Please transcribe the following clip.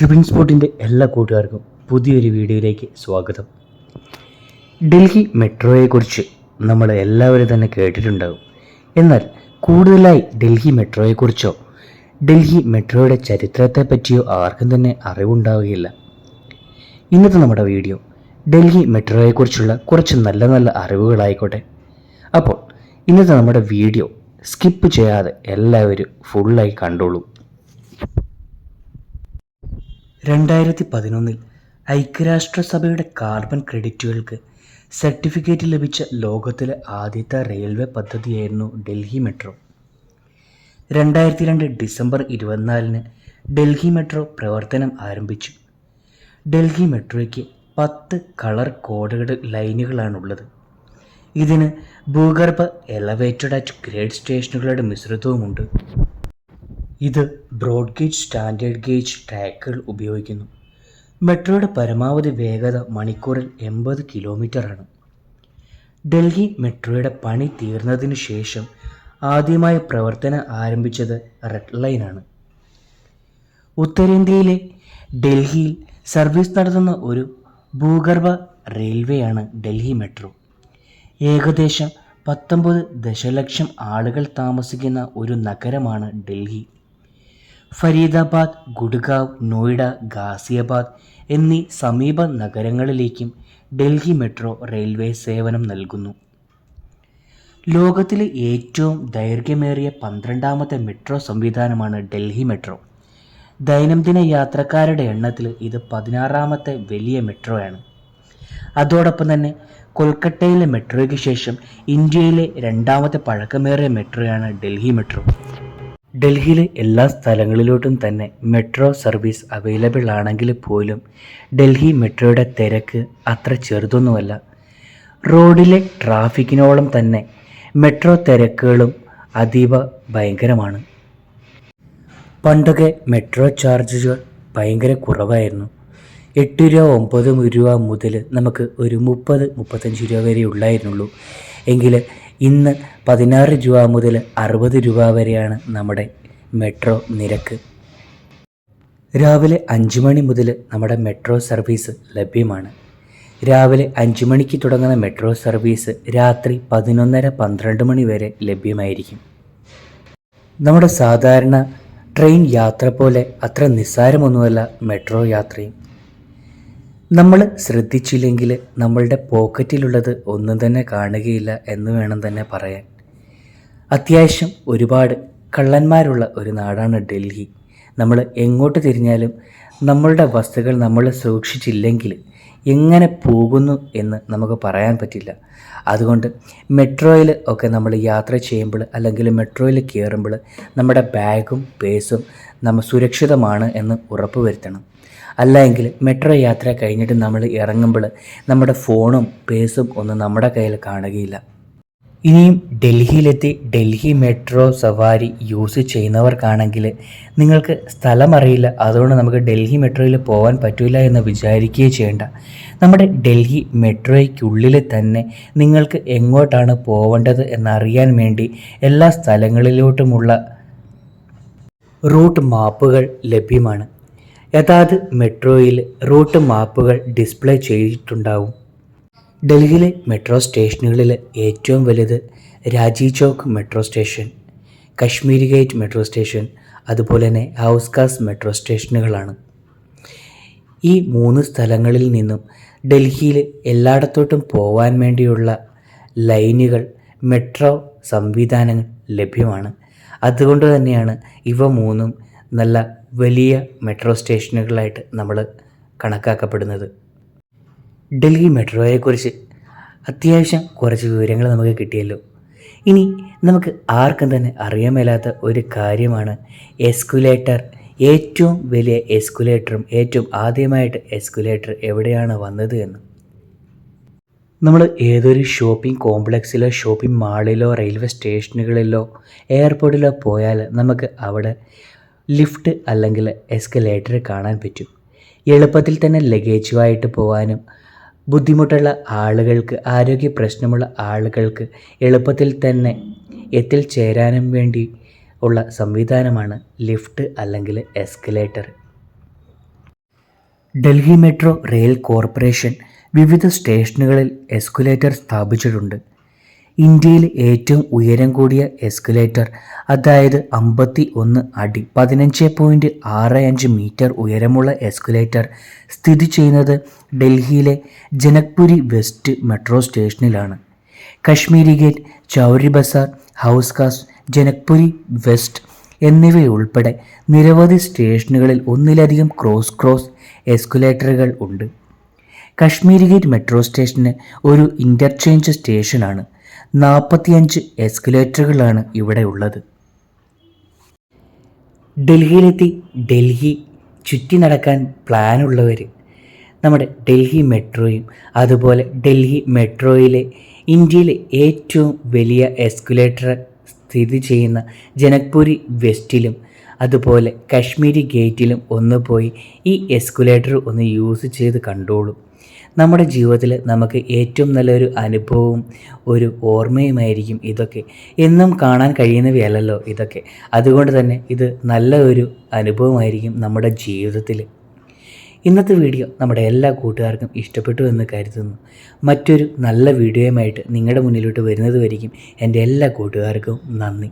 Tripping സ്പോട്ടിൻ്റെ എല്ലാ കൂട്ടുകാർക്കും പുതിയൊരു വീഡിയോയിലേക്ക് സ്വാഗതം. ഡൽഹി മെട്രോയെക്കുറിച്ച് നമ്മൾ എല്ലാവരും തന്നെ കേട്ടിട്ടുണ്ടാകും. എന്നാൽ കൂടുതലായി ഡൽഹി മെട്രോയെക്കുറിച്ചോ ഡൽഹി മെട്രോയുടെ ചരിത്രത്തെ പറ്റിയോ ആർക്കും തന്നെ അറിവുണ്ടാവുകയില്ല. ഇന്നത്തെ നമ്മുടെ വീഡിയോ ഡൽഹി മെട്രോയെക്കുറിച്ചുള്ള കുറച്ച് നല്ല നല്ല അറിവുകളായിക്കോട്ടെ. അപ്പോൾ ഇന്നത്തെ നമ്മുടെ വീഡിയോ സ്കിപ്പ് ചെയ്യാതെ എല്ലാവരും ഫുള്ളായി കണ്ടോളൂ. 2011 ഐക്യരാഷ്ട്രസഭയുടെ കാർബൺ ക്രെഡിറ്റുകൾക്ക് സർട്ടിഫിക്കറ്റ് ലഭിച്ച ലോകത്തിലെ ആദ്യത്തെ റെയിൽവേ പദ്ധതിയായിരുന്നു Delhi metro. 2002 December 24 Delhi metro പ്രവർത്തനം ആരംഭിച്ചു. ഡൽഹി മെട്രോയ്ക്ക് 10 കളർ കോഡഡ് ലൈനുകളാണുള്ളത്. ഇതിന് ഭൂഗർഭ എലവേറ്റഡ് അറ്റ് ഗ്രേഡ് സ്റ്റേഷനുകളുടെ മിശ്രിതവുമുണ്ട്. ഇത് ബ്രോഡ് ഗേജ് സ്റ്റാൻഡേർഡ് ഗേജ് ട്രാക്കുകൾ ഉപയോഗിക്കുന്നു. മെട്രോയുടെ പരമാവധി വേഗത മണിക്കൂറിൽ 80 കിലോമീറ്ററാണ്. ഡൽഹി മെട്രോയുടെ പണി തീർന്നതിനു ശേഷം ആദ്യമായി പ്രവർത്തനം ആരംഭിച്ചത് റെഡ് ലൈനാണ്. ഉത്തരേന്ത്യയിലെ ഡൽഹിയിൽ സർവീസ് നടത്തുന്ന ഒരു ഭൂഗർഭ റെയിൽവേയാണ് ഡൽഹി മെട്രോ. ഏകദേശം 19 ദശലക്ഷം ആളുകൾ താമസിക്കുന്ന ഒരു നഗരമാണ് ഡൽഹി. ഫരീദാബാദ്, ഗുഡ്ഗാവ്, നോയിഡ, ഗാസിയാബാദ് എന്നീ സമീപ നഗരങ്ങളിലേക്കും ഡൽഹി മെട്രോ റെയിൽവേ സേവനം നൽകുന്നു. ലോകത്തിലെ ഏറ്റവും ദൈർഘ്യമേറിയ 12ാമത്തെ മെട്രോ സംവിധാനമാണ് ഡൽഹി മെട്രോ. ദൈനംദിന യാത്രക്കാരുടെ എണ്ണത്തിൽ ഇത് 16ാമത്തെ വലിയ മെട്രോയാണ്. അതോടൊപ്പം തന്നെ കൊൽക്കത്തയിലെ മെട്രോയ്ക്ക് ശേഷം ഇന്ത്യയിലെ 2ാമത്തെ പഴക്കമേറിയ മെട്രോയാണ് ഡൽഹി മെട്രോ. ഡൽഹിയിലെ എല്ലാ സ്ഥലങ്ങളിലോട്ടും തന്നെ മെട്രോ സർവീസ് അവൈലബിൾ ആണെങ്കിൽ പോലും ഡൽഹി മെട്രോയുടെ തിരക്ക് അത്ര ചെറുതൊന്നുമല്ല. റോഡിലെ ട്രാഫിക്കിനോളം തന്നെ മെട്രോ തിരക്കുകളും അതീവ ഭയങ്കരമാണ്. പണ്ടൊക്കെ മെട്രോ ചാർജുകൾ ഭയങ്കര കുറവായിരുന്നു. 8 രൂപ 9 രൂപ മുതൽ നമുക്ക് ഒരു 30-35 രൂപ വരെ ഉള്ളായിരുന്നുള്ളൂ. എങ്കിൽ ഇന്ന് 16 രൂപ മുതൽ 60 രൂപ വരെയാണ് നമ്മുടെ മെട്രോ നിരക്ക്. രാവിലെ 5 മണി മുതൽ നമ്മുടെ മെട്രോ സർവീസ് ലഭ്യമാണ്. രാവിലെ 5 മണിക്ക് തുടങ്ങുന്ന മെട്രോ സർവീസ് രാത്രി 11:30-12 മണി വരെ ലഭ്യമായിരിക്കും. നമ്മുടെ സാധാരണ ട്രെയിൻ യാത്ര പോലെ അത്ര നിസ്സാരമൊന്നുമല്ല മെട്രോ യാത്രയും. നമ്മൾ ശ്രദ്ധിച്ചില്ലെങ്കിൽ നമ്മളുടെ പോക്കറ്റിലുള്ളത് ഒന്നും തന്നെ കാണുകയില്ല എന്ന് വേണം തന്നെ പറയാൻ. അത്യാവശ്യം ഒരുപാട് കള്ളന്മാരുള്ള ഒരു നാടാണ് ഡൽഹി. നമ്മൾ എങ്ങോട്ട് തിരിഞ്ഞാലും നമ്മളുടെ വസ്തുക്കൾ നമ്മൾ സൂക്ഷിച്ചില്ലെങ്കിൽ എങ്ങനെ പോകുന്നു എന്ന് നമുക്ക് പറയാൻ പറ്റില്ല. അതുകൊണ്ട് മെട്രോയിൽ ഒക്കെ നമ്മൾ യാത്ര ചെയ്യുമ്പോൾ അല്ലെങ്കിൽ മെട്രോയിൽ കയറുമ്പോൾ നമ്മുടെ ബാഗും പേഴ്സും നമ്മൾ സുരക്ഷിതമാണ് എന്ന് ഉറപ്പുവരുത്തണം. അല്ലെങ്കിൽ മെട്രോ യാത്ര കഴിഞ്ഞിട്ട് നമ്മൾ ഇറങ്ങുമ്പോൾ നമ്മുടെ ഫോണും പേഴ്സും ഒന്നും നമ്മുടെ കയ്യിൽ കാണുകയില്ല. ഇനിയും ഡൽഹിയിലെത്തി ഡൽഹി മെട്രോ സവാരി യൂസ് ചെയ്യുന്നവർക്കാണെങ്കിൽ നിങ്ങൾക്ക് സ്ഥലം അറിയില്ല, അതുകൊണ്ട് നമുക്ക് ഡൽഹി മെട്രോയിൽ പോകാൻ പറ്റില്ല എന്ന് വിചാരിക്കുകയും ചെയ്യേണ്ട. നമ്മുടെ ഡൽഹി മെട്രോയ്ക്കുള്ളിൽ തന്നെ നിങ്ങൾക്ക് എങ്ങോട്ടാണ് പോവേണ്ടത് എന്നറിയാൻ വേണ്ടി എല്ലാ സ്ഥലങ്ങളിലോട്ടുമുള്ള റൂട്ട് മാപ്പുകൾ ലഭ്യമാണ്. യഥാർത്ഥ മെട്രോയിൽ റൂട്ട് മാപ്പുകൾ ഡിസ്പ്ലേ ചെയ്തിട്ടുണ്ടാവും. ഡൽഹിയിലെ മെട്രോ സ്റ്റേഷനുകളിൽ ഏറ്റവും വലുത് Rajiv Chowk metro station, Kashmiri gate metro station, അതുപോലെ തന്നെ ഹൗസ്ഖാസ് മെട്രോ സ്റ്റേഷനുകളാണ്. ഈ 3 സ്ഥലങ്ങളിൽ നിന്നും ഡൽഹിയിൽ എല്ലായിടത്തോട്ടും പോകാൻ വേണ്ടിയുള്ള ലൈനുകൾ, മെട്രോ സംവിധാനങ്ങൾ ലഭ്യമാണ്. അതുകൊണ്ട് തന്നെയാണ് ഇവ 3ഉം നല്ല വലിയ മെട്രോ സ്റ്റേഷനുകളായിട്ട് നമ്മൾ കണക്കാക്കപ്പെടുന്നത്. ഡൽഹി മെട്രോയെക്കുറിച്ച് അത്യാവശ്യം കുറച്ച് വിവരങ്ങൾ നമുക്ക് കിട്ടിയല്ലോ. ഇനി നമുക്ക് ആർക്കും തന്നെ അറിയാൻ മേലാത്ത ഒരു കാര്യമാണ് എസ്കുലേറ്റർ. ഏറ്റവും വലിയ എസ്കുലേറ്ററും ഏറ്റവും ആദ്യമായിട്ട് എസ്കുലേറ്റർ എവിടെയാണ് വന്നത് എന്ന്. നമ്മൾ ഏതൊരു ഷോപ്പിംഗ് കോംപ്ലക്സിലോ ഷോപ്പിംഗ് മാളിലോ റെയിൽവേ സ്റ്റേഷനുകളിലോ എയർപോർട്ടിലോ പോയാൽ നമുക്ക് അവിടെ ലിഫ്റ്റ് അല്ലെങ്കിൽ എസ്കലേറ്റർ കാണാൻ പറ്റും. എളുപ്പത്തിൽ തന്നെ ലഗേജുമായിട്ട് പോകാനും ബുദ്ധിമുട്ടുള്ള ആളുകൾക്ക്, ആരോഗ്യ പ്രശ്നമുള്ള ആളുകൾക്ക് എളുപ്പത്തിൽ തന്നെ എത്തിച്ചേരാനും വേണ്ടി ഉള്ള സംവിധാനമാണ് ലിഫ്റ്റ് അല്ലെങ്കിൽ escalator. Delhi metro rail corporation വിവിധ സ്റ്റേഷനുകളിൽ എസ്കലേറ്റർ സ്ഥാപിച്ചിട്ടുണ്ട്. ഇന്ത്യയിൽ ഏറ്റവും ഉയരം കൂടിയ എസ്കലേറ്റർ, അതായത് 51 അടി 15.65 മീറ്റർ ഉയരമുള്ള എസ്കലേറ്റർ സ്ഥിതി ചെയ്യുന്നത് ഡൽഹിയിലെ ജനക്പുരി വെസ്റ്റ് മെട്രോ സ്റ്റേഷനിലാണ്. കശ്മീരി ഗേറ്റ്, ചൗരി ബസാർ, ഹൗസ് ഖാസ്, ജനക്പുരി വെസ്റ്റ് എന്നിവയുൾപ്പെടെ നിരവധി സ്റ്റേഷനുകളിൽ ഒന്നിലധികം ക്രോസ് എസ്കലേറ്ററുകൾ ഉണ്ട്. കശ്മീരി ഗേറ്റ് മെട്രോ സ്റ്റേഷന് ഒരു ഇൻ്റർചേഞ്ച് സ്റ്റേഷനാണ്. 45 എസ്കലേറ്ററുകളാണ് ഇവിടെ ഉള്ളത്. ഡൽഹിയിലെത്തി ഡൽഹി ചുറ്റി നടക്കാൻ പ്ലാനുള്ളവർ നമ്മുടെ ഡൽഹി മെട്രോയും അതുപോലെ ഡൽഹി മെട്രോയിലെ ഇന്ത്യയിലെ ഏറ്റവും വലിയ എസ്കലേറ്റർ സ്ഥിതി ചെയ്യുന്ന ജനക്പുരി വെസ്റ്റിലും അതുപോലെ കശ്മീരി ഗേറ്റിലും ഒന്ന് പോയി ഈ എസ്കലേറ്റർ ഒന്ന് യൂസ് ചെയ്ത് കണ്ടോളൂ. നമ്മുടെ ജീവിതത്തിൽ നമുക്ക് ഏറ്റവും നല്ലൊരു അനുഭവവും ഒരു ഓർമ്മയുമായിരിക്കും ഇതൊക്കെ. എന്നും കാണാൻ കഴിയുന്നവയല്ലല്ലോ ഇതൊക്കെ. അതുകൊണ്ട് തന്നെ ഇത് നല്ല ഒരു അനുഭവമായിരിക്കും നമ്മുടെ ജീവിതത്തിൽ. ഇന്നത്തെ വീഡിയോ നമ്മുടെ എല്ലാ കൂട്ടുകാർക്കും ഇഷ്ടപ്പെട്ടു എന്ന് കരുതുന്നു. മറ്റൊരു നല്ല വീഡിയോയുമായിട്ട് നിങ്ങളുടെ മുന്നിലോട്ട് വരുന്നത് വരെയും എൻ്റെ എല്ലാ കൂട്ടുകാർക്കും നന്ദി.